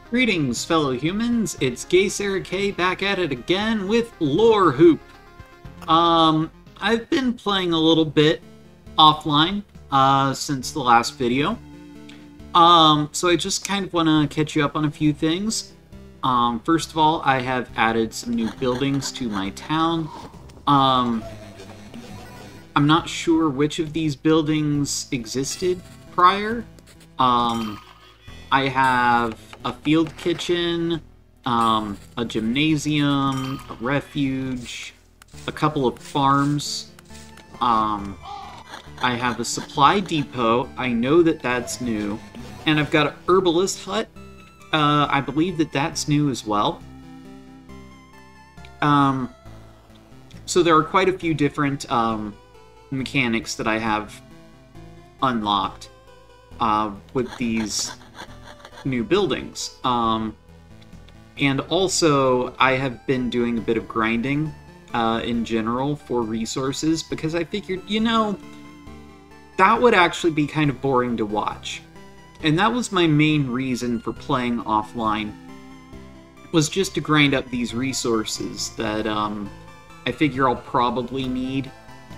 Greetings, fellow humans. It's Gay Sarah K back at it again with Lore Hoop. I've been playing a little bit offline since the last video. So I just kind of want to catch you up on a few things. First of all, I have added some new buildings to my town. I'm not sure which of these buildings existed prior. I have a field kitchen, a gymnasium, a refuge, a couple of farms. I have a supply depot. I know that that's new. And I've got an herbalist hut. I believe that that's new as well. So there are quite a few different mechanics that I have unlocked with these new buildings. And also, I have been doing a bit of grinding in general for resources, because I figured, that would actually be kind of boring to watch. And that was my main reason for playing offline, was just to grind up these resources that I figure I'll probably need.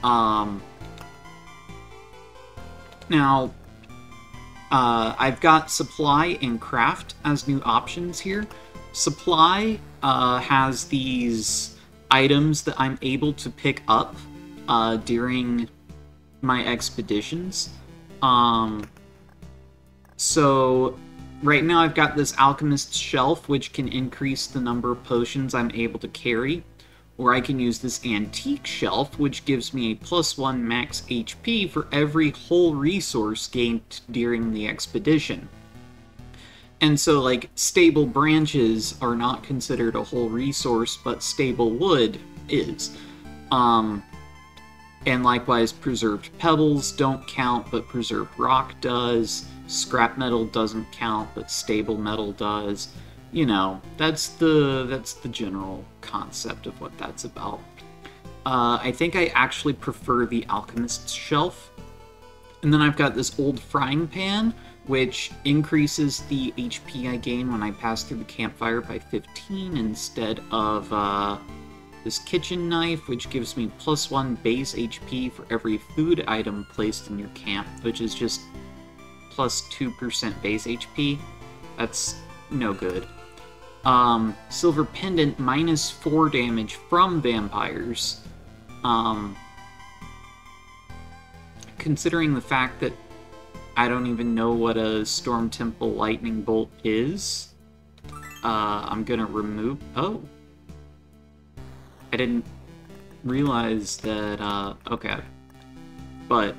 Now, I've got supply and craft as new options here. Supply has these items that I'm able to pick up during my expeditions. So right now I've got this alchemist's shelf, which can increase the number of potions I'm able to carry. Or I can use this antique shelf, which gives me a +1 max HP for every whole resource gained during the expedition. And so, like, stable branches are not considered a whole resource, but stable wood is. And likewise, preserved pebbles don't count, but preserved rock does. Scrap metal doesn't count, but stable metal does. That's the general concept of what that's about. I think I actually prefer the alchemist's shelf. And then I've got this old frying pan, which increases the HP I gain when I pass through the campfire by 15 instead of this kitchen knife, which gives me +1 base HP for every food item placed in your camp, which is just +2% base HP. That's no good. Silver Pendant, -4 damage from vampires. Considering the fact that I don't even know what a Storm Temple Lightning Bolt is, I'm gonna remove... Oh! I didn't realize that, okay. But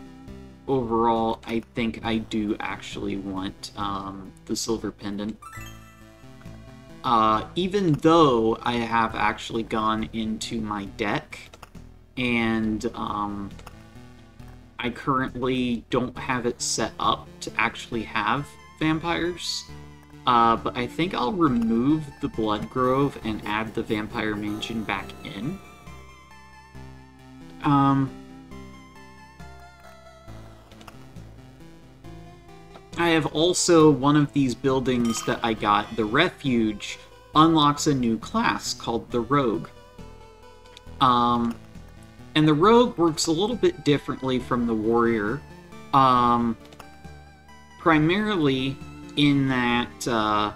overall, I think I do actually want the Silver Pendant. Even though I have actually gone into my deck, and I currently don't have it set up to actually have vampires, but I think I'll remove the Blood Grove and add the Vampire Mansion back in. I have also one of these buildings that I got, the Refuge, unlocks a new class called the Rogue. And the Rogue works a little bit differently from the Warrior, primarily in that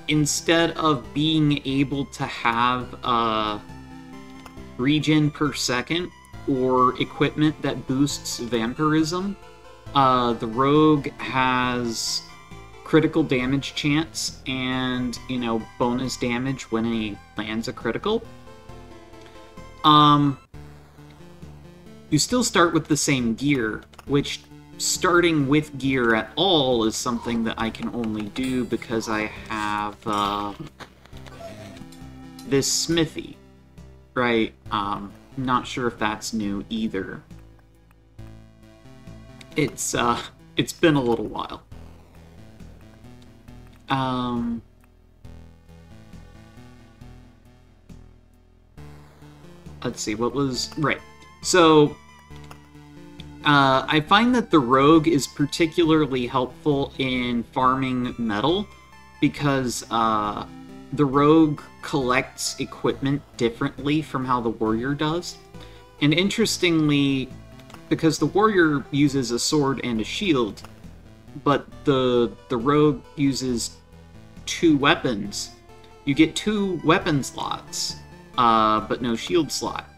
instead of being able to have regen per second or equipment that boosts vampirism, the Rogue has critical damage chance and, bonus damage when he lands a critical. You still start with the same gear, which starting with gear at all is something that I can only do because I have this smithy, right? Not sure if that's new either. It's been a little while. Let's see, what was... Right. So, I find that the Rogue is particularly helpful in farming metal, because the rogue collects equipment differently from how the warrior does. And interestingly, because the warrior uses a sword and a shield, but the rogue uses 2 weapons, you get 2 weapon slots, but no shield slot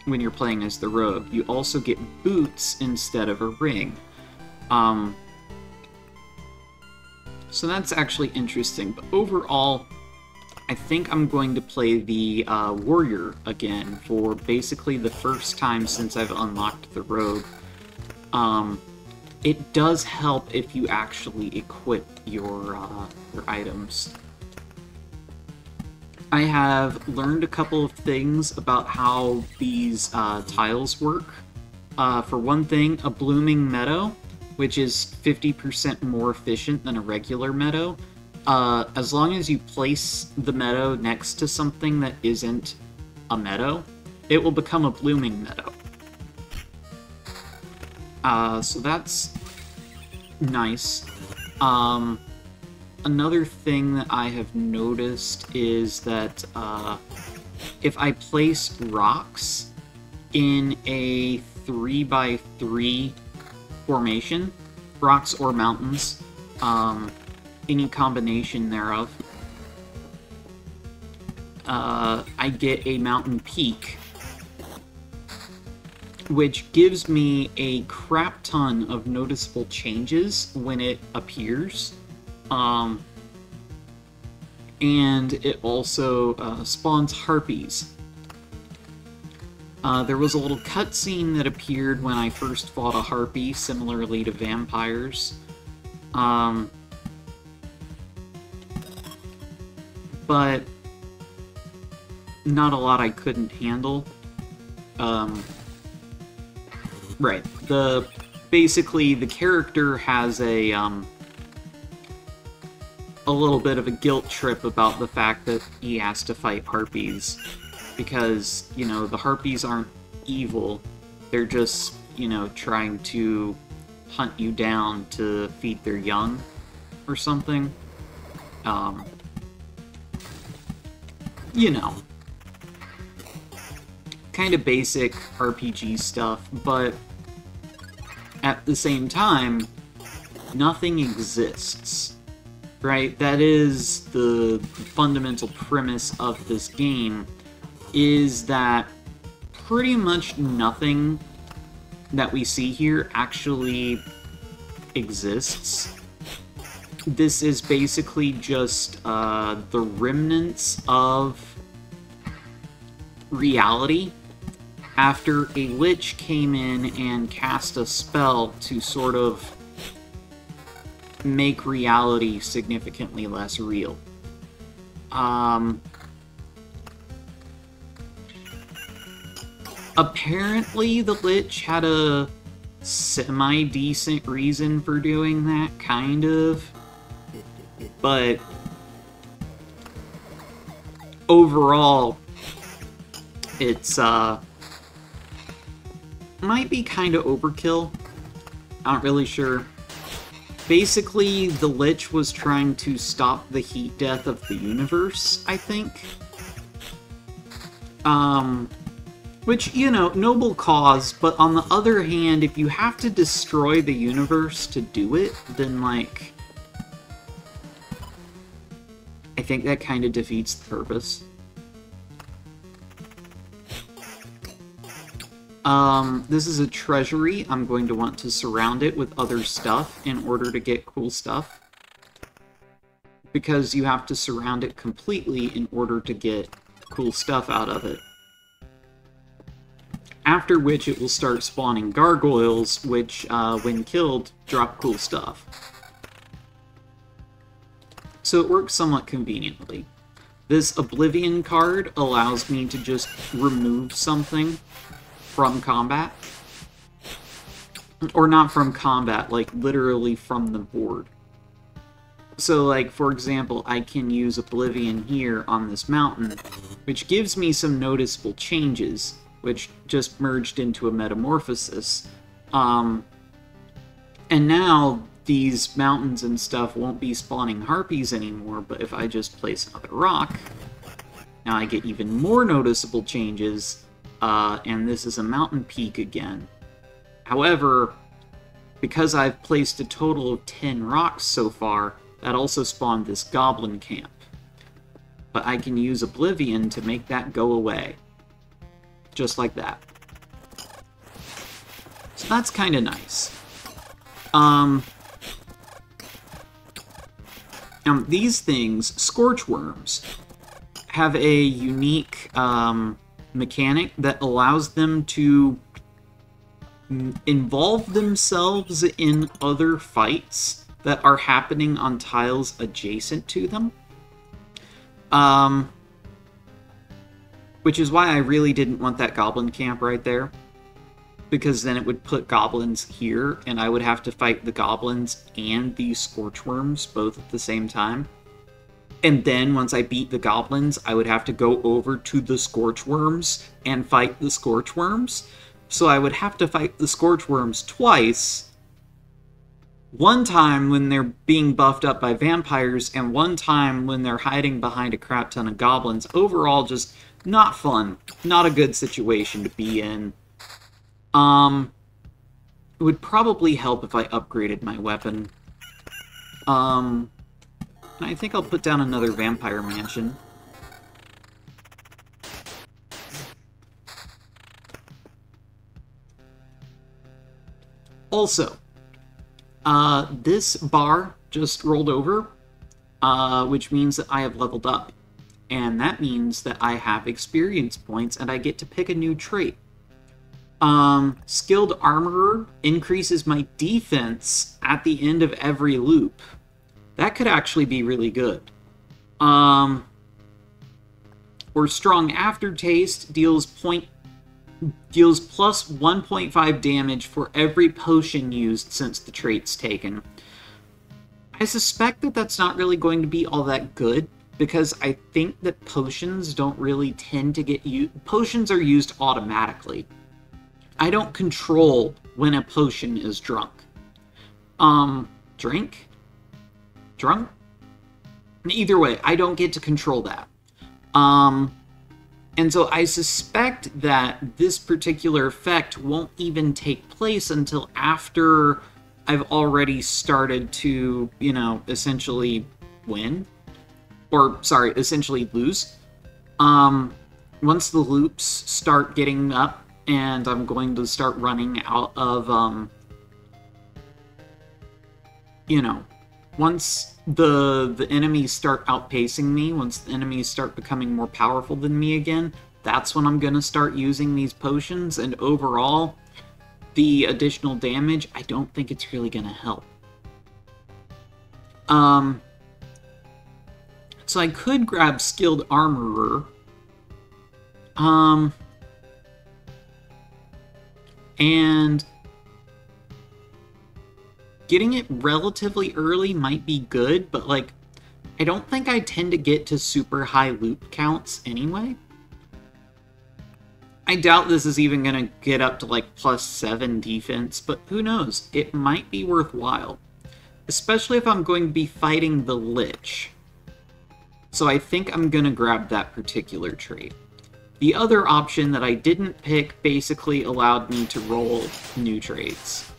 when you're playing as the rogue. You also get boots instead of a ring. So that's actually interesting, but overall, I think I'm going to play the warrior again for basically the first time since I've unlocked the rogue. It does help if you actually equip your items. I have learned a couple of things about how these tiles work. For one thing, a blooming meadow, which is 50% more efficient than a regular meadow, as long as you place the meadow next to something that isn't a meadow, it will become a blooming meadow. So that's nice. Another thing that I have noticed is that if I place rocks in a 3x3 formation, rocks or mountains, any combination thereof, I get a mountain peak, which gives me a crap ton of noticeable changes when it appears. And it also spawns harpies. There was a little cutscene that appeared when I first fought a harpy, similarly to vampires. But not a lot I couldn't handle. Right. Basically, the character has a little bit of a guilt trip about the fact that he has to fight harpies. Because, you know, the harpies aren't evil. They're just, you know, trying to hunt you down to feed their young or something. You know. Kind of basic RPG stuff, but at the same time, nothing exists. Right? That is the fundamental premise of this game, is that pretty much nothing that we see here actually exists. This is basically just the remnants of reality after a lich came in and cast a spell to sort of make reality significantly less real. Apparently the lich had a semi-decent reason for doing that, kind of. But overall, it's might be kind of overkill. Not really sure. Basically, the Lich was trying to stop the heat death of the universe, I think. Which, you know, noble cause, but on the other hand, if you have to destroy the universe to do it, then, like, I think that kind of defeats the purpose. This is a treasury. I'm going to want to surround it with other stuff in order to get cool stuff. Because you have to surround it completely in order to get cool stuff out of it. After which it will start spawning gargoyles, which, when killed, drop cool stuff. So it works somewhat conveniently. This Oblivion card allows me to just remove something from combat. Or not from combat, like literally from the board. So, like, for example, I can use Oblivion here on this mountain, which gives me some noticeable changes, which just merged into a metamorphosis. And now, these mountains and stuff won't be spawning harpies anymore, but if I just place another rock, now I get even more noticeable changes, and this is a mountain peak again. However, because I've placed a total of 10 rocks so far, that also spawned this goblin camp. But I can use Oblivion to make that go away. Just like that. So that's kind of nice. These things, Scorchworms, have a unique mechanic that allows them to involve themselves in other fights that are happening on tiles adjacent to them. Which is why I really didn't want that goblin camp right there. Because then it would put goblins here, and I would have to fight the goblins and the Scorchworms both at the same time. And then, once I beat the goblins, I would have to go over to the Scorchworms and fight the Scorchworms. So I would have to fight the Scorchworms twice. One time when they're being buffed up by vampires, and one time when they're hiding behind a crap ton of goblins. Overall, just not fun. Not a good situation to be in. It would probably help if I upgraded my weapon. I think I'll put down another vampire mansion. Also, this bar just rolled over, which means that I have leveled up. And that means that I have experience points and I get to pick a new trait. Skilled Armorer increases my defense at the end of every loop. That could actually be really good. Or Strong Aftertaste deals plus 1.5 damage for every potion used since the trait's taken. I suspect that that's not really going to be all that good, because I think that potions don't really tend to get used. Potions are used automatically. I don't control when a potion is drunk. Drink? Drunk? Either way, I don't get to control that. And so I suspect that this particular effect won't even take place until after I've already started to, you know, essentially win. Or, sorry, essentially lose. Once the loops start getting up, and I'm going to start running out of, you know, once the enemies start outpacing me, once the enemies start becoming more powerful than me again, that's when I'm going to start using these potions, and overall, the additional damage, I don't think it's really going to help. So I could grab Skilled Armorer, and getting it relatively early might be good, but, like, I don't think I tend to get to super high loot counts anyway. I doubt this is even going to get up to, like, +7 defense, but who knows? It might be worthwhile. Especially if I'm going to be fighting the Lich. So I think I'm going to grab that particular trait. The other option that I didn't pick basically allowed me to roll new traits.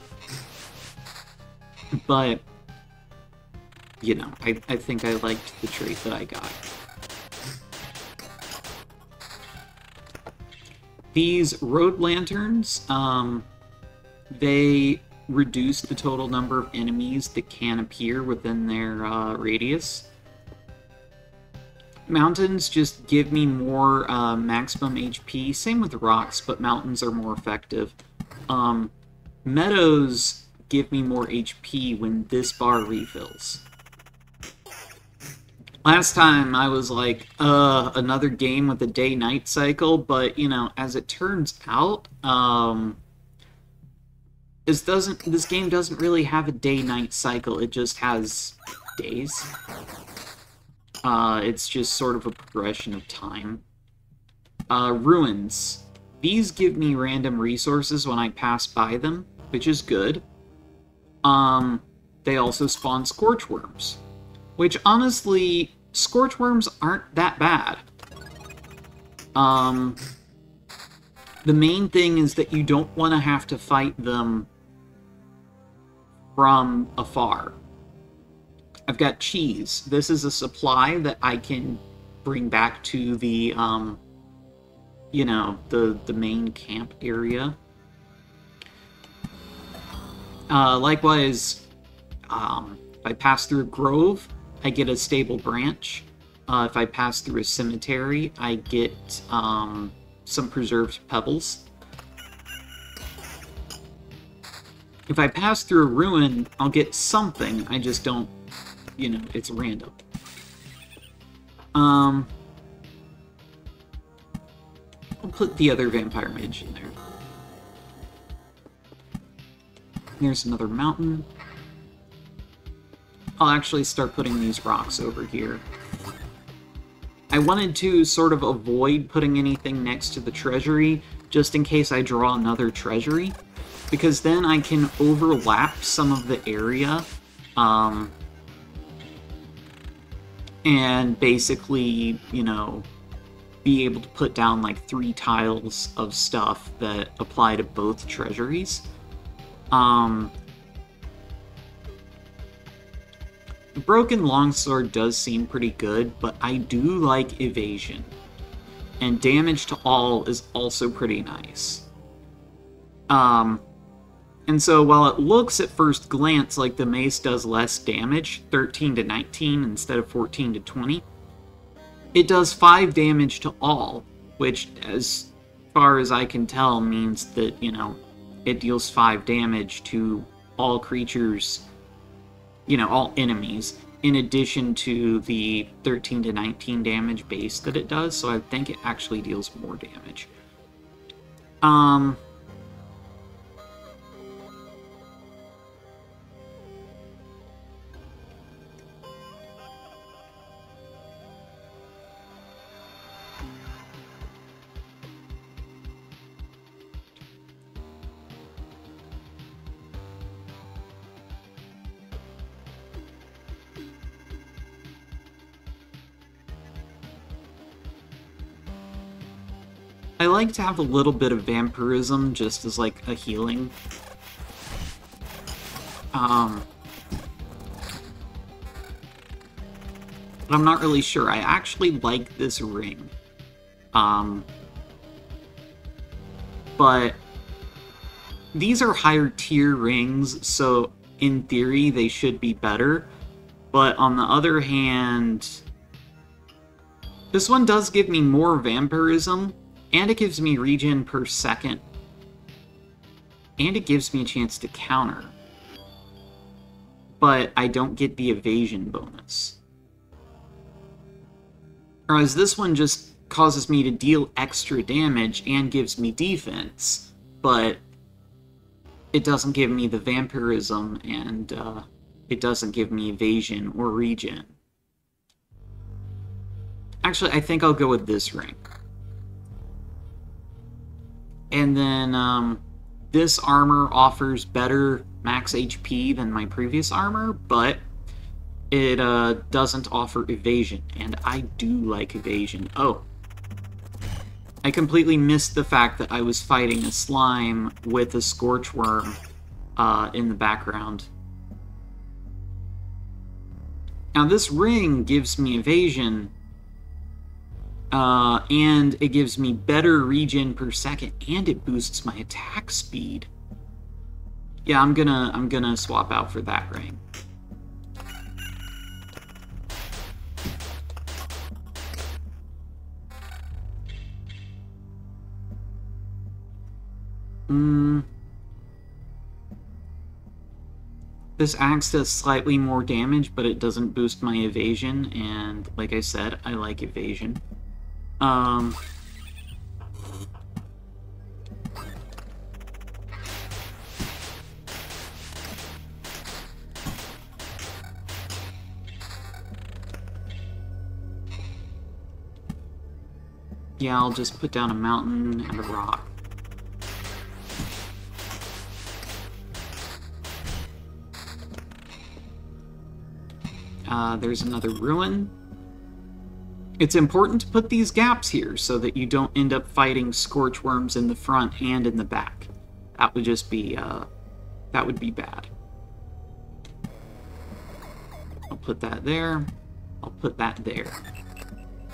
But, you know, I think I liked the trait that I got. These road lanterns, they reduce the total number of enemies that can appear within their radius. Mountains just give me more maximum HP. Same with rocks, but mountains are more effective. Meadows give me more HP when this bar refills. Last time I was like, another game with a day-night cycle, but, you know, as it turns out, this game doesn't really have a day-night cycle, it just has days. It's just sort of a progression of time. Ruins. These give me random resources when I pass by them, which is good. they also spawn Scorchworms, which honestly, Scorchworms aren't that bad. The main thing is that you don't want to have to fight them from afar. I've got cheese. This is a supply that I can bring back to the, you know, the main camp area. Likewise, if I pass through a grove, I get a stable branch. If I pass through a cemetery, I get some preserved pebbles. If I pass through a ruin, I'll get something. I just don't, you know, it's random. I'll put the other vampire mage in there. There's another mountain. I'll actually start putting these rocks over here. I wanted to sort of avoid putting anything next to the treasury, just in case I draw another treasury, because then I can overlap some of the area, and basically, you know, be able to put down like 3 tiles of stuff that apply to both treasuries. The Broken Longsword does seem pretty good, but I do like evasion. And damage to all is also pretty nice. And so while it looks at first glance like the mace does less damage, 13 to 19 instead of 14 to 20, it does 5 damage to all, which as far as I can tell means that, you know, it deals 5 damage to all creatures, you know, all enemies, in addition to the 13 to 19 damage base that it does, so I think it actually deals more damage. I like to have a little bit of vampirism just as like a healing. But I'm not really sure. I actually like this ring. But these are higher tier rings, so in theory they should be better. But on the other hand, this one does give me more vampirism, and it gives me regen per second. And it gives me a chance to counter. But I don't get the evasion bonus. Whereas this one just causes me to deal extra damage and gives me defense, but it doesn't give me the vampirism, and it doesn't give me evasion or regen. Actually, I think I'll go with this ring. And then, this armor offers better max HP than my previous armor, but it doesn't offer evasion, and I do like evasion. Oh, I completely missed the fact that I was fighting a slime with a Scorchworm in the background. Now this ring gives me evasion, and it gives me better regen per second, and it boosts my attack speed. Yeah, I'm gonna swap out for that ring. This axe does slightly more damage, but it doesn't boost my evasion, and like I said, I like evasion. Yeah, I'll just put down a mountain and a rock. There's another ruin. It's important to put these gaps here so that you don't end up fighting scorch worms in the front and in the back. That would just be, that would be bad. I'll put that there. I'll put that there.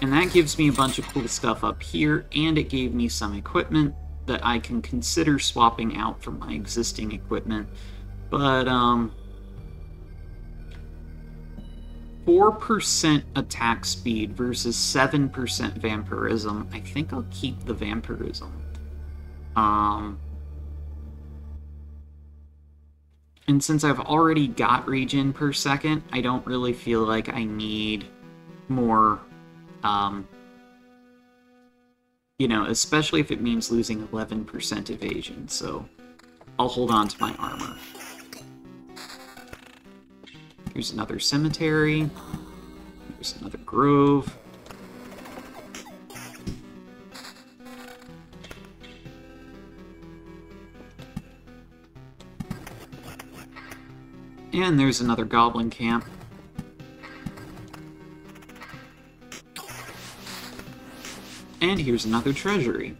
And that gives me a bunch of cool stuff up here, and it gave me some equipment that I can consider swapping out for my existing equipment. But, 4% attack speed versus 7% vampirism. I think I'll keep the vampirism. And since I've already got regen per second, I don't really feel like I need more, you know, especially if it means losing 11% evasion, so I'll hold on to my armor. Here's another cemetery. Here's another grove. And there's another goblin camp. And here's another treasury.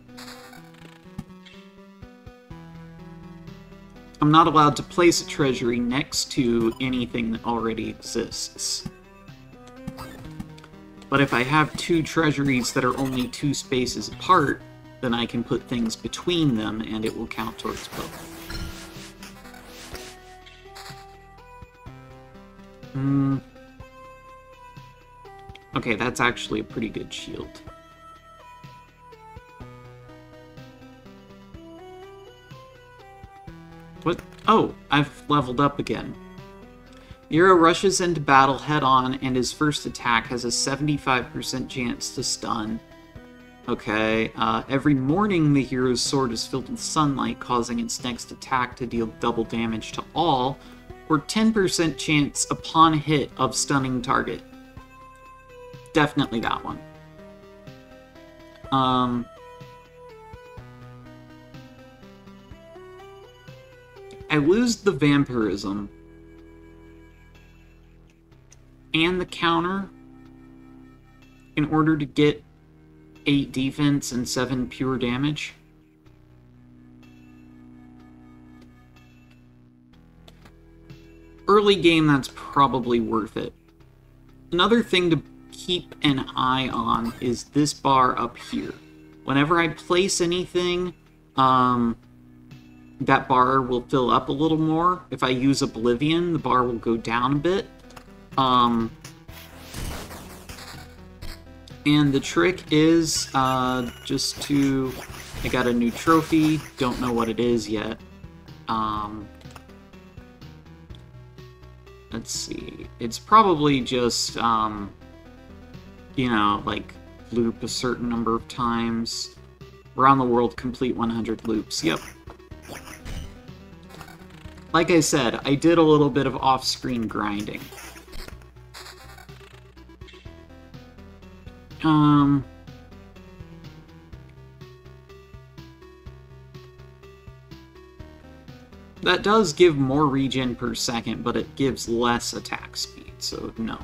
I'm not allowed to place a treasury next to anything that already exists. But if I have two treasuries that are only 2 spaces apart, then I can put things between them and it will count towards both. Okay, that's actually a pretty good shield. What? Oh, I've leveled up again. Hero rushes into battle head-on, and his first attack has a 75% chance to stun. Okay, every morning the hero's sword is filled with sunlight, causing its next attack to deal double damage to all, or 10% chance upon hit of stunning target. Definitely that one. I lose the vampirism and the counter in order to get 8 defense and 7 pure damage. Early game, that's probably worth it. Another thing to keep an eye on is this bar up here. Whenever I place anything, that bar will fill up a little more. If I use Oblivion, the bar will go down a bit. And the trick is just to... I got a new trophy, don't know what it is yet. Let's see. It's probably just, you know, like, loop a certain number of times. Around the world, complete 100 loops. Yep. Like I said, I did a little bit of off-screen grinding. That does give more regen per second, but it gives less attack speed, so no.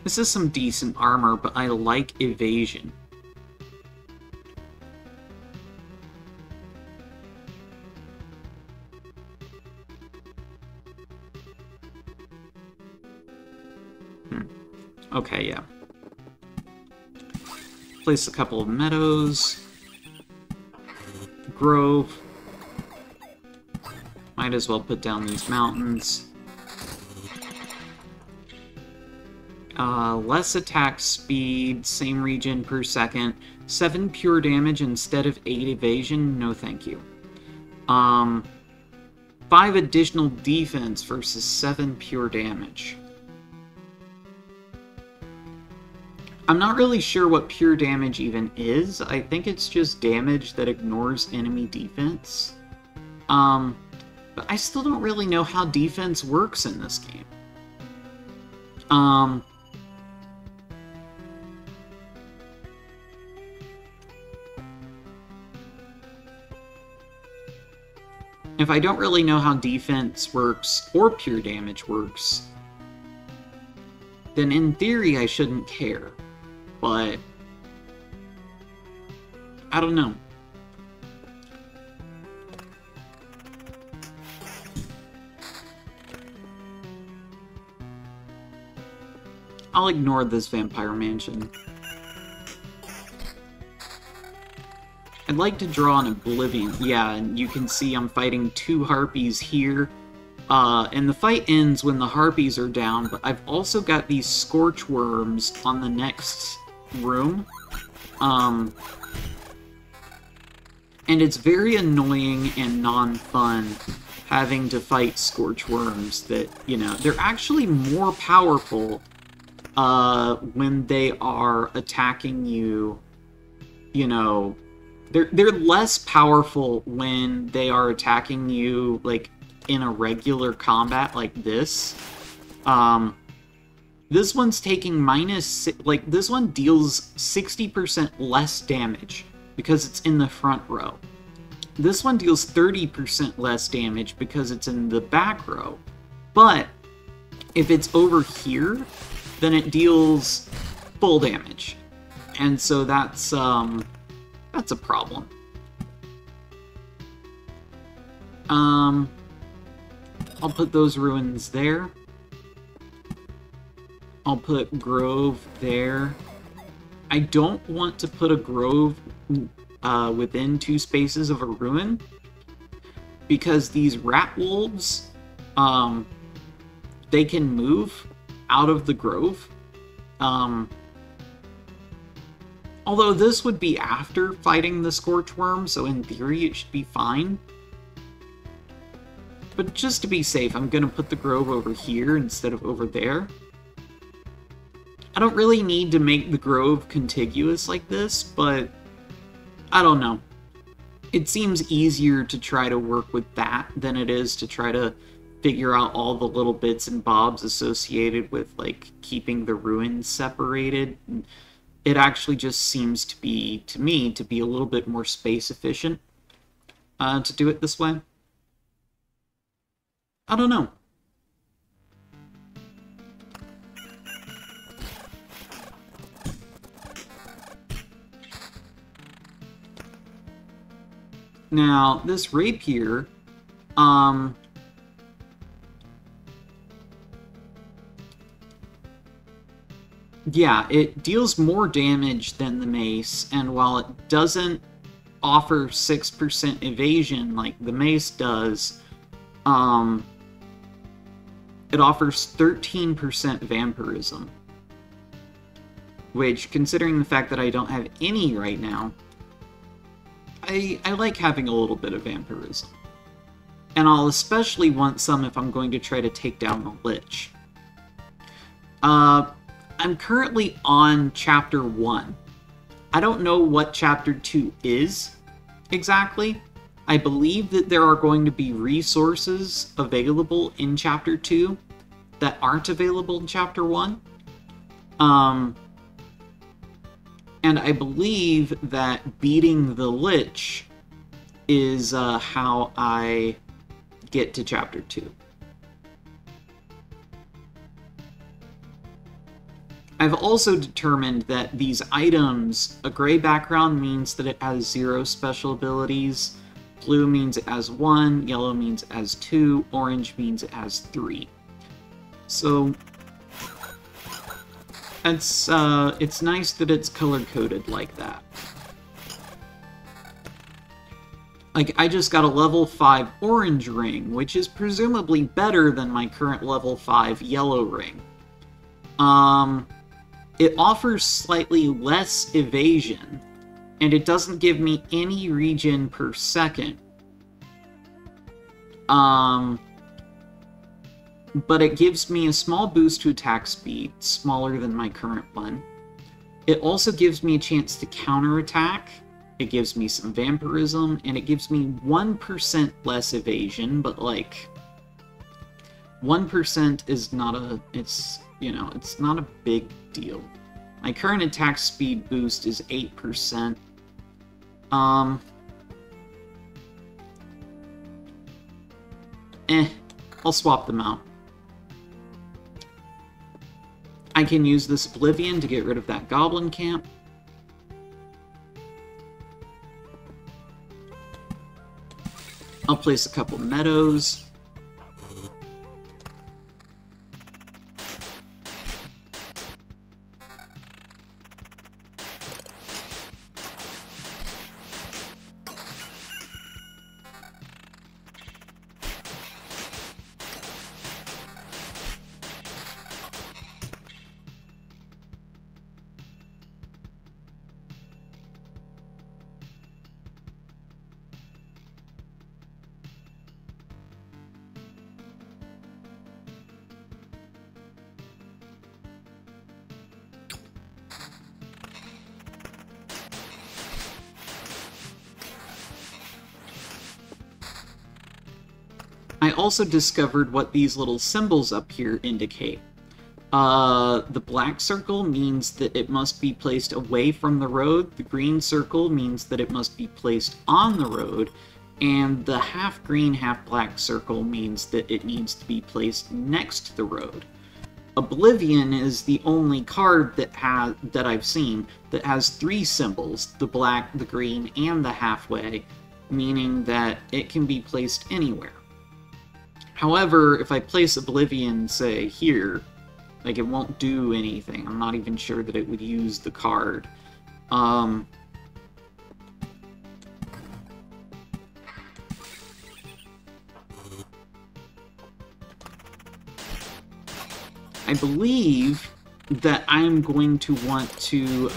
This is some decent armor, but I like evasion. Okay, yeah. Place a couple of meadows. Grove. Might as well put down these mountains. Less attack speed, same regen per second. 7 pure damage instead of 8 evasion, no thank you. 5 additional defense versus 7 pure damage. I'm not really sure what pure damage even is. I think it's just damage that ignores enemy defense. But I still don't really know how defense works in this game. If I don't really know how defense works or pure damage works, then in theory I shouldn't care. But I don't know. I'll ignore this vampire mansion. I'd like to draw an Oblivion. Yeah, and you can see I'm fighting 2 harpies here. And the fight ends when the harpies are down, but I've also got these scorch worms on the next room. And it's very annoying and non-fun having to fight scorch worms that, you know, they're actually more powerful when they are attacking you, you know, they're less powerful when they are attacking you, like, in a regular combat like this. This one's taking this one deals 60% less damage because it's in the front row. This one deals 30% less damage because it's in the back row. But if it's over here, then it deals full damage. And so that's a problem. I'll put those ruins there. I'll put Grove there. I don't want to put a Grove within 2 spaces of a ruin, because these rat wolves, they can move out of the Grove. Although this would be after fighting the Scorchworm, so in theory it should be fine. But just to be safe, I'm gonna put the Grove over here instead of over there. I don't really need to make the Grove contiguous like this, but I don't know. It seems easier to try to work with that than it is to try to figure out all the little bits and bobs associated with, like, keeping the ruins separated. It actually just seems to be, to me, to be a little bit more space efficient to do it this way. I don't know. Now, this rapier, yeah, it deals more damage than the mace, and while it doesn't offer 6% evasion like the mace does, it offers 13% vampirism. Which, considering the fact that I don't have any right now, I like having a little bit of vampirism. And I'll especially want some if I'm going to try to take down the Lich. I'm currently on Chapter 1. I don't know what Chapter 2 is exactly. I believe that there are going to be resources available in Chapter 2 that aren't available in Chapter 1. And I believe that beating the Lich is how I get to Chapter 2. I've also determined that these items, a gray background means that it has 0 special abilities, blue means it has 1, yellow means it has 2, orange means it has 3. So it's nice that it's color-coded like that. Like, I just got a level 5 orange ring, which is presumably better than my current level 5 yellow ring. It offers slightly less evasion, and it doesn't give me any regen per second. But it gives me a small boost to attack speed, smaller than my current one. It also gives me a chance to counterattack. It gives me some vampirism, and it gives me 1% less evasion, but, like, 1% is not a, it's, you know, it's not a big deal. My current attack speed boost is 8%. I'll swap them out. I can use this Oblivion to get rid of that Goblin Camp. I'll place a couple Meadows. I also discovered what these little symbols up here indicate. The black circle means that it must be placed away from the road, the green circle means that it must be placed on the road, and the half green, half black circle means that it needs to be placed next to the road. Oblivion is the only card that I've seen that has three symbols, the black, the green, and the halfway, meaning that it can be placed anywhere. However, if I place Oblivion, say, here, like, it won't do anything. I'm not even sure that it would use the card. I believe that I'm going to want to,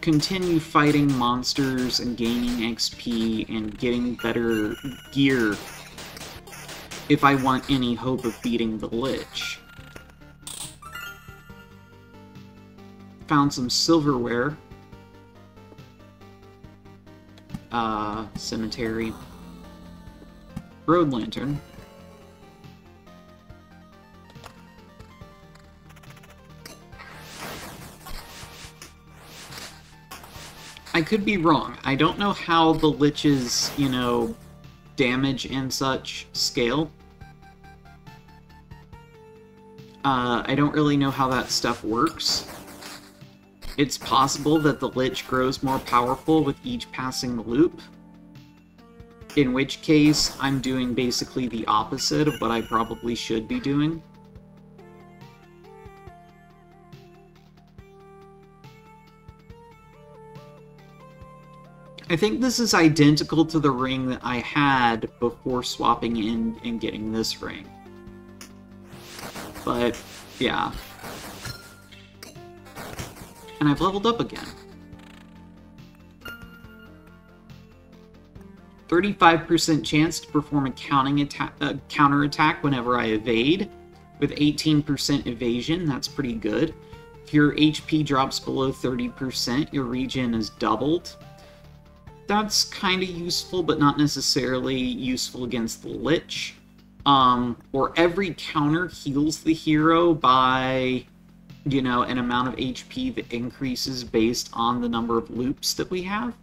continue fighting monsters and gaining XP and getting better gear if I want any hope of beating the Lich. Found some silverware. Cemetery. Road lantern. I could be wrong. I don't know how the Lich's, you know, damage and such scale. I don't really know how that stuff works. It's possible that the Lich grows more powerful with each passing loop, in which case I'm doing basically the opposite of what I probably should be doing. I think this is identical to the ring that I had before swapping in and getting this ring. But, yeah. And I've leveled up again. 35% chance to perform a counterattack whenever I evade, with 18% evasion. That's pretty good. If your HP drops below 30%, your regen is doubled. That's kind of useful, but not necessarily useful against the Lich. Or every counter heals the hero by, you know, an amount of HP that increases based on the number of loops that we have.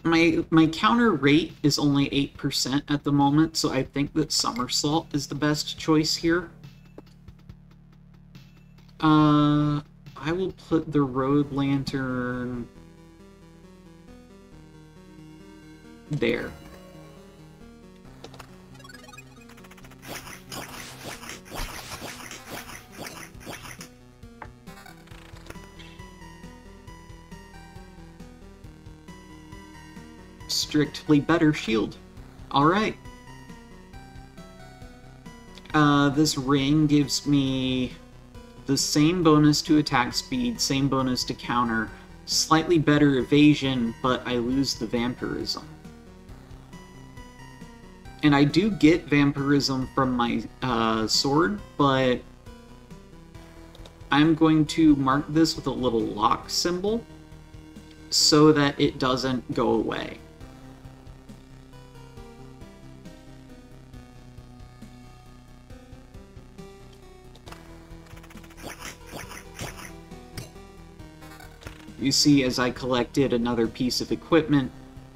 My counter rate is only 8% at the moment, so I think that Somersault is the best choice here. I will put the Road Lantern there. Strictly better shield. Alright. This ring gives me the same bonus to attack speed, same bonus to counter, slightly better evasion, but I lose the vampirism. And I do get vampirism from my sword, but I'm going to mark this with a little lock symbol so that it doesn't go away. You see, as I collected another piece of equipment,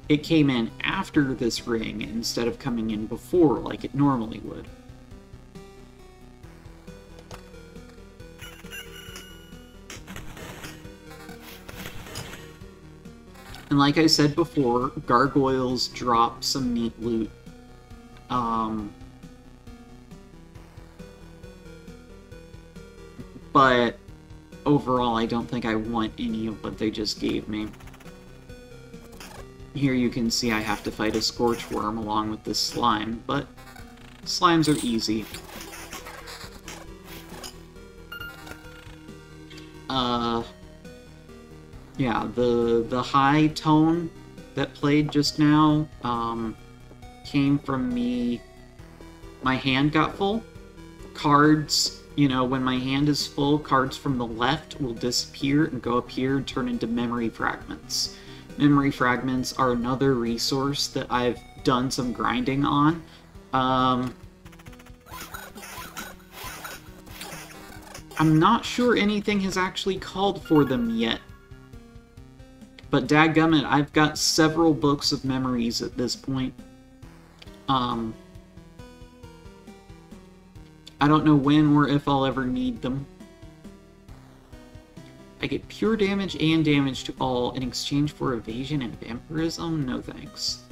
it came in after this ring instead of coming in before like it normally would. And like I said before, gargoyles drop some neat loot. But overall, I don't think I want any of what they just gave me. Here you can see I have to fight a Scorch Worm along with this slime, but slimes are easy. Yeah, the high tone that played just now came from me. My hand got full. Cards, you know, when my hand is full, cards from the left will disappear and go up here and turn into memory fragments. Memory fragments are another resource that I've done some grinding on. I'm not sure anything has actually called for them yet. But dadgummit, I've got several books of memories at this point. I don't know when or if I'll ever need them. I get pure damage and damage to all in exchange for evasion and vampirism? No thanks.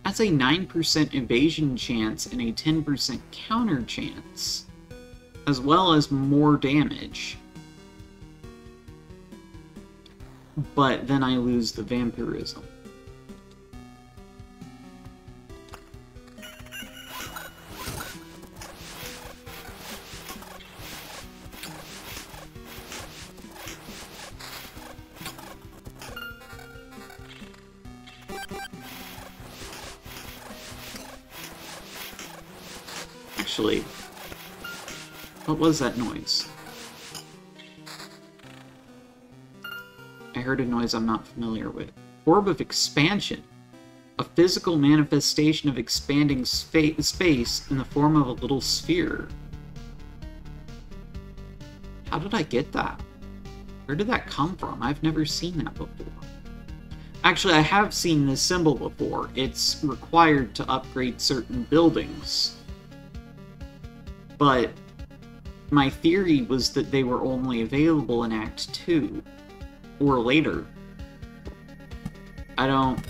That's a 9% evasion chance and a 10% counter chance, as well as more damage. But then I lose the vampirism. Actually, what was that noise? I heard a noise I'm not familiar with. Orb of Expansion. A physical manifestation of expanding space in the form of a little sphere. How did I get that? Where did that come from? I've never seen that before. Actually, I have seen this symbol before. It's required to upgrade certain buildings. But my theory was that they were only available in Act 2. Or later. I don't...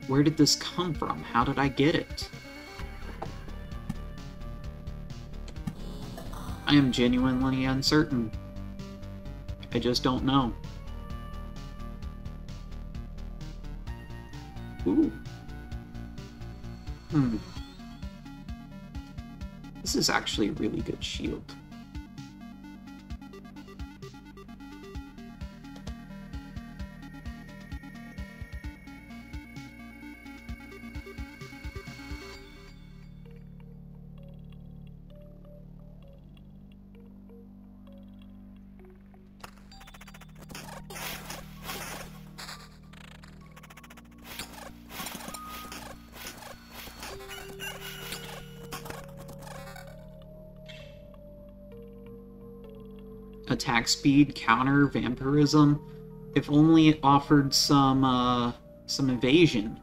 Where did this come from? How did I get it? I am genuinely uncertain. I just don't know. Ooh. This is actually a really good shield. Attack speed, counter, vampirism. If only it offered some evasion.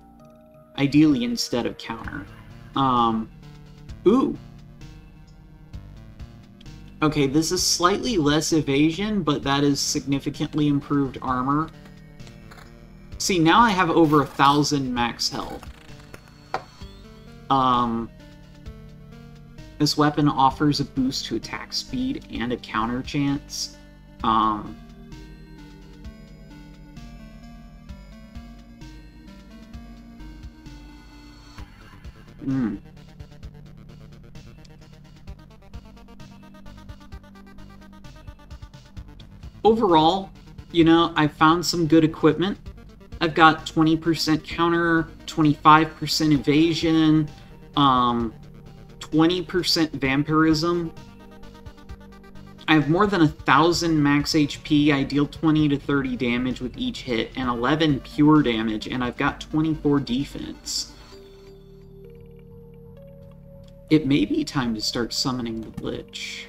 Ideally instead of counter. Ooh. Okay, this is slightly less evasion, but that is significantly improved armor. See, now I have over 1,000 max health. This weapon offers a boost to attack speed and a counter chance. Overall, you know, I found some good equipment. I've got 20% counter, 25% evasion, 20% vampirism. I have more than 1,000 max HP. I deal 20 to 30 damage with each hit, and 11 pure damage, and I've got 24 defense. It may be time to start summoning the Lich.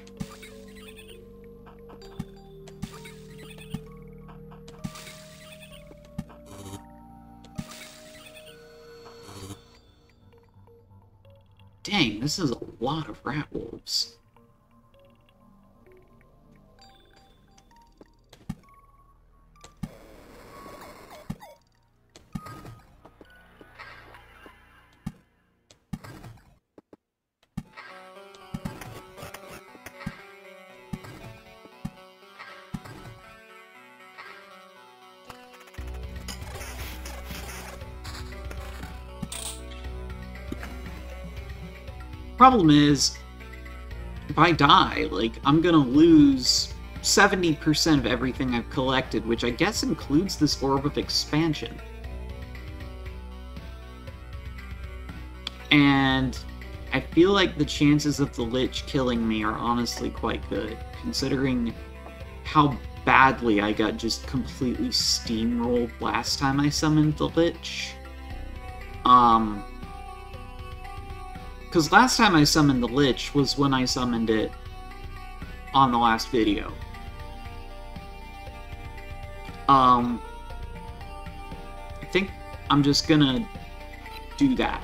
Dang, this is a lot of rat wolves. Problem is, if I die, like, I'm gonna lose 70% of everything I've collected, which I guess includes this Orb of Expansion. And I feel like the chances of the Lich killing me are honestly quite good, considering how badly I got just completely steamrolled last time I summoned the Lich. Because last time I summoned the Lich was when I summoned it on the last video. I think I'm just gonna do that.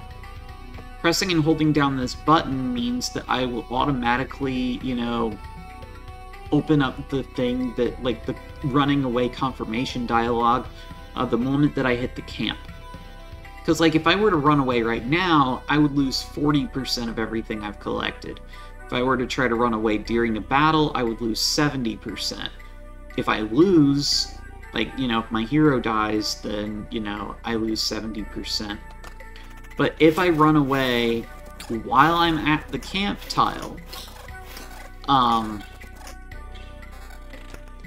Pressing and holding down this button means that I will automatically, you know, open up the thing that, like, the running away confirmation dialogue the moment that I hit the camp. Because, like, if I were to run away right now, I would lose 40% of everything I've collected. If I were to try to run away during a battle, I would lose 70%. If I lose, like, you know, if my hero dies, then, you know, I lose 70%. But if I run away while I'm at the camp tile,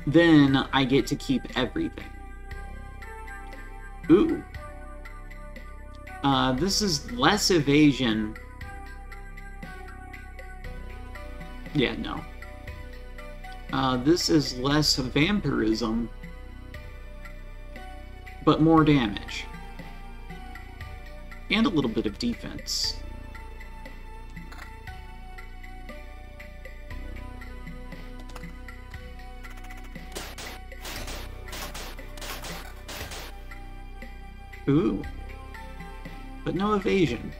then I get to keep everything. Ooh. This is less evasion. Yeah, no. This is less vampirism, but more damage. And a little bit of defense. Ooh. But no evasion.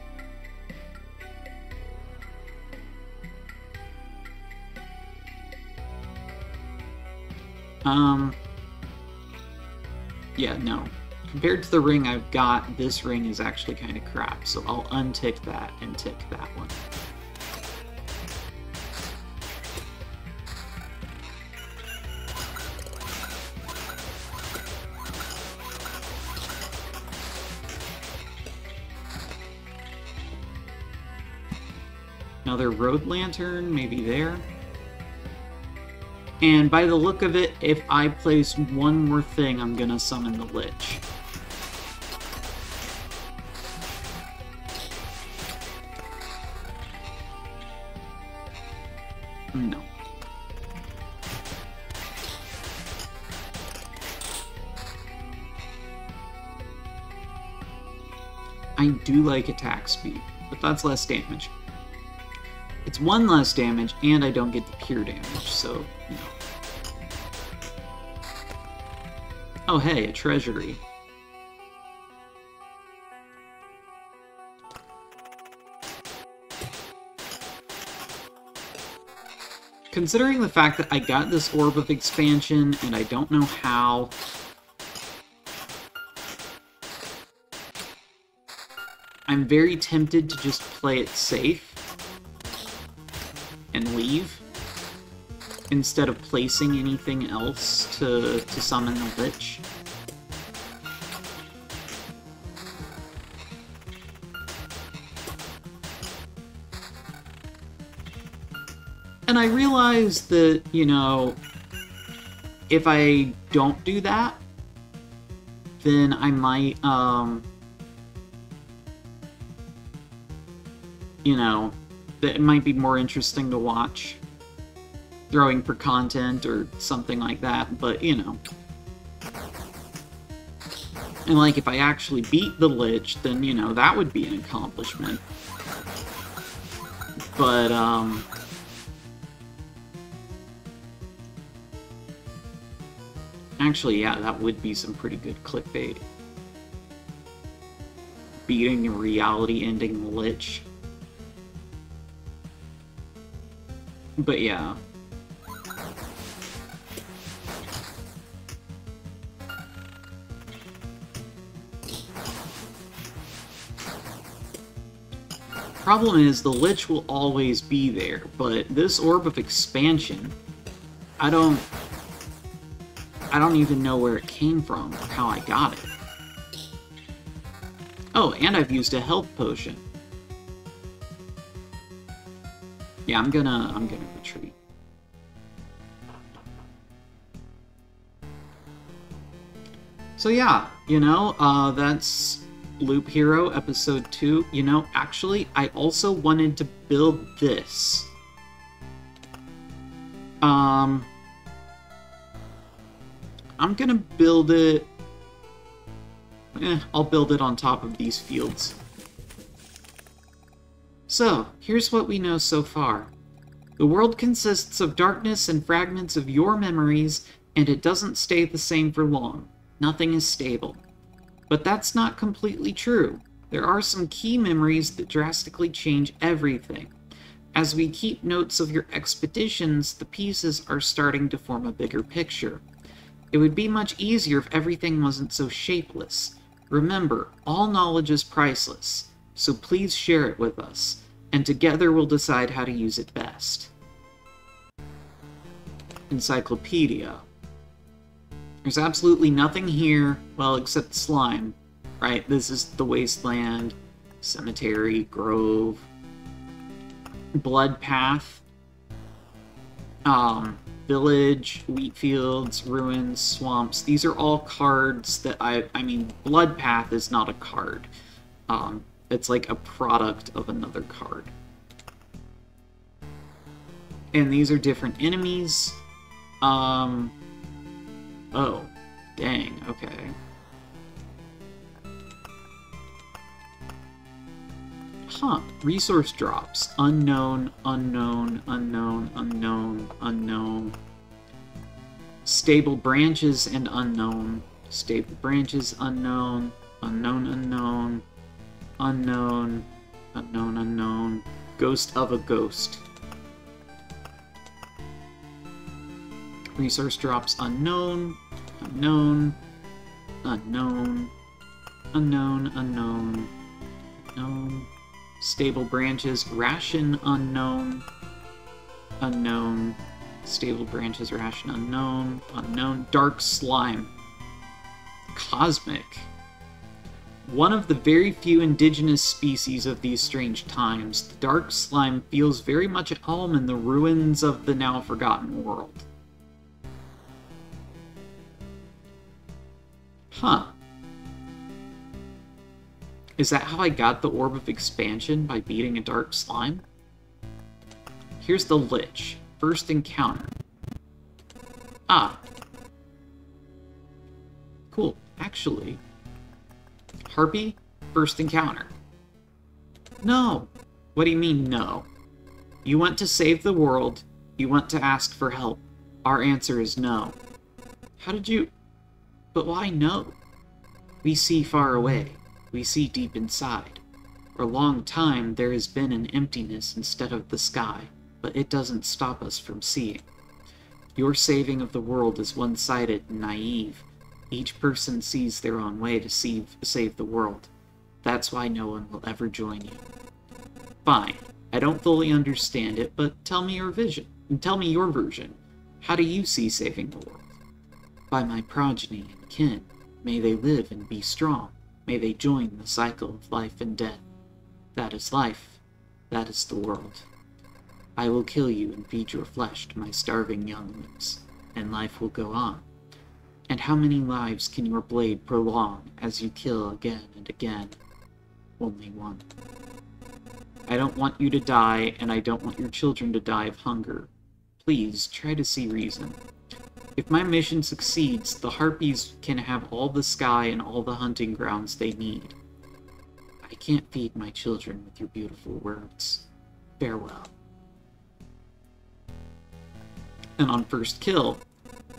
Yeah, no. Compared to the ring I've got, this ring is actually kind of crap, so I'll untick that and tick that one. Another road lantern, maybe there. And by the look of it, if I place one more thing, I'm gonna summon the Lich. No. I do like attack speed, but that's less damage. It's one less damage, and I don't get the pure damage, so, you know. Oh hey, a treasury. Considering the fact that I got this Orb of Expansion, and I don't know how... I'm very tempted to just play it safe and leave, instead of placing anything else to summon the Lich. And I realize that, you know, if I don't do that, then I might, you know, that it might be more interesting to watch, throwing for content or something like that, but, you know. And, like, if I actually beat the Lich, then, you know, that would be an accomplishment. But, actually, yeah, that would be some pretty good clickbait. Beating a reality-ending lich. But yeah. Problem is, the lich will always be there, but this Orb of Expansion, I don't even know where it came from or how I got it. Oh, and I've used a health potion. Yeah, I'm gonna retreat. So yeah, you know, that's Loop Hero Episode 2. You know, actually, I also wanted to build this. I'm gonna build it... I'll build it on top of these fields. So, here's what we know so far. The world consists of darkness and fragments of your memories, and it doesn't stay the same for long. Nothing is stable. But that's not completely true. There are some key memories that drastically change everything. As we keep notes of your expeditions, the pieces are starting to form a bigger picture. It would be much easier if everything wasn't so shapeless. Remember, all knowledge is priceless, so please share it with us, and together we'll decide how to use it best. Encyclopedia. There's absolutely nothing here, well, except slime, right? This is the wasteland, cemetery, grove, blood path, village, wheat fields, ruins, swamps. These are all cards that I mean, blood path is not a card. It's like a product of another card. And these are different enemies. Oh, dang, okay. Huh, resource drops. Unknown, unknown, unknown, unknown, unknown. Stable branches and unknown. Stable branches, unknown, unknown, unknown, unknown, unknown, unknown. Ghost of a ghost. Resource drops unknown, unknown, unknown, unknown, unknown, unknown. Stable branches, ration unknown, unknown. Stable branches, ration unknown, unknown. Dark slime. Cosmic. One of the very few indigenous species of these strange times, the dark slime feels very much at home in the ruins of the now forgotten world. Huh. Is that how I got the Orb of Expansion, by beating a dark slime? Here's the Lich. First encounter. Ah. Cool. Actually. Harpy? First encounter. No. What do you mean, no? You want to save the world. You want to ask for help. Our answer is no. How did you... But why no? We see far away. We see deep inside. For a long time, there has been an emptiness instead of the sky, but it doesn't stop us from seeing. Your saving of the world is one-sided and naive. Each person sees their own way to save the world. That's why no one will ever join you. Fine. I don't fully understand it, but tell me your vision. Tell me your version. How do you see saving the world? By my progeny and kin. May they live and be strong. May they join the cycle of life and death. That is life. That is the world. I will kill you and feed your flesh to my starving younglings, and life will go on. And how many lives can your blade prolong as you kill again and again? Only one. I don't want you to die, and I don't want your children to die of hunger. Please, try to see reason. If my mission succeeds, the Harpies can have all the sky and all the hunting grounds they need. I can't feed my children with your beautiful words. Farewell. And on first kill,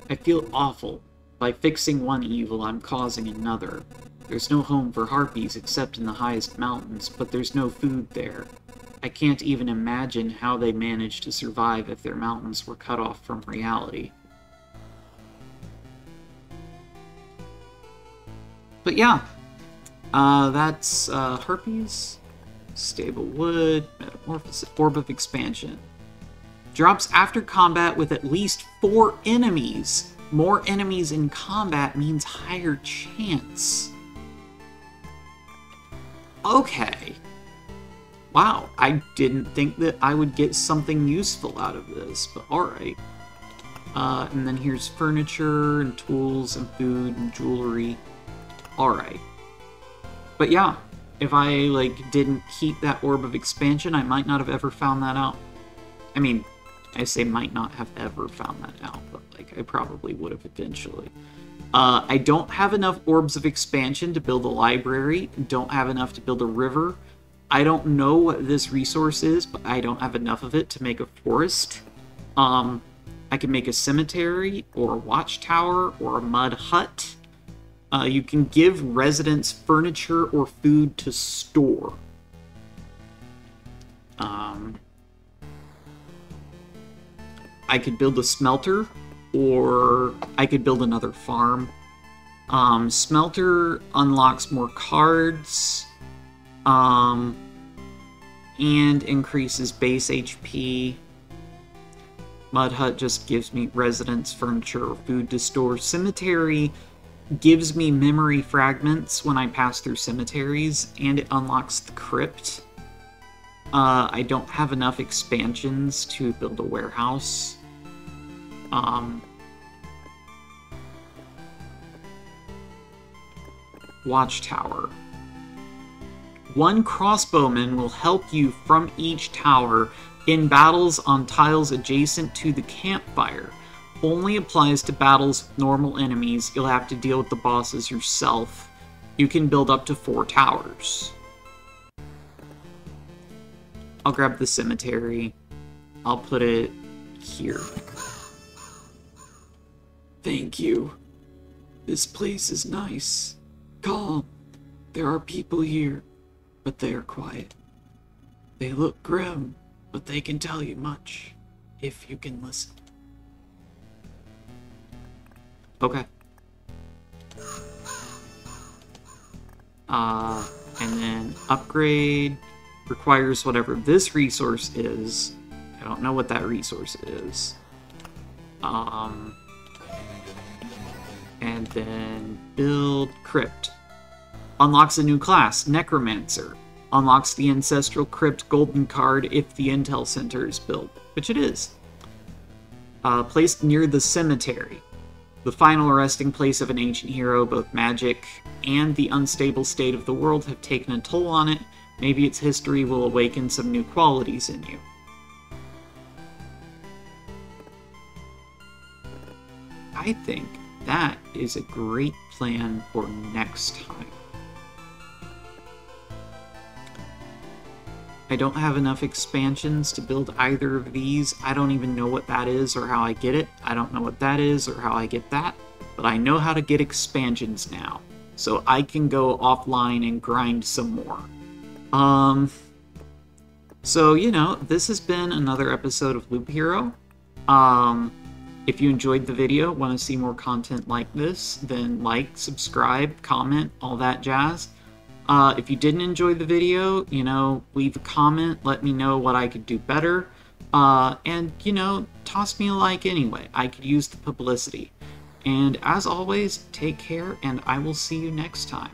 I feel awful. By fixing one evil, I'm causing another. There's no home for harpies except in the highest mountains, but there's no food there. I can't even imagine how they managed to survive if their mountains were cut off from reality. But yeah, that's Harpies, Stable Wood, Metamorphosis, Orb of Expansion. Drops after combat with at least 4 enemies. More enemies in combat means higher chance. Okay. Wow, I didn't think that I would get something useful out of this, but alright. And then here's furniture and tools and food and jewelry. Alright. But yeah, if I, didn't keep that Orb of Expansion, I might not have ever found that out. I mean, I say might not have ever found that out, but, I probably would have eventually. I don't have enough Orbs of Expansion to build a library. Don't have enough to build a river. I don't know what this resource is, but I don't have enough of it to make a forest. I can make a cemetery, or a watchtower, or a mud hut. You can give residents furniture or food to store. I could build a smelter, or I could build another farm. Smelter unlocks more cards, and increases base HP. Mud hut just gives me residents, furniture, or food to store. Cemetery gives me memory fragments when I pass through cemeteries, and it unlocks the crypt. I don't have enough expansions to build a warehouse. Watchtower. 1 crossbowman will help you from each tower in battles on tiles adjacent to the campfire. Only applies to battles with normal enemies. You'll have to deal with the bosses yourself. You can build up to 4 towers. I'll grab the cemetery. I'll put it here. Thank you. This place is nice. Calm. There are people here, but they are quiet. They look grim, but they can tell you much, if you can listen. Okay. And then upgrade requires whatever this resource is. I don't know what that resource is. And then build crypt. Unlocks a new class, Necromancer. Unlocks the Ancestral Crypt Golden card if the Intel Center is built, which it is. Placed near the cemetery. The final resting place of an ancient hero, both magic and the unstable state of the world have taken a toll on it. Maybe its history will awaken some new qualities in you. I think that is a great plan for next time. I don't have enough expansions to build either of these. I don't even know what that is or how I get it. I don't know what that is or how I get that. But I know how to get expansions now. So I can go offline and grind some more. So, this has been another episode of Loop Hero. If you enjoyed the video, want to see more content like this, then like, subscribe, comment, all that jazz. If you didn't enjoy the video, leave a comment, let me know what I could do better. And, toss me a like anyway. I could use the publicity. And as always, take care, and I will see you next time.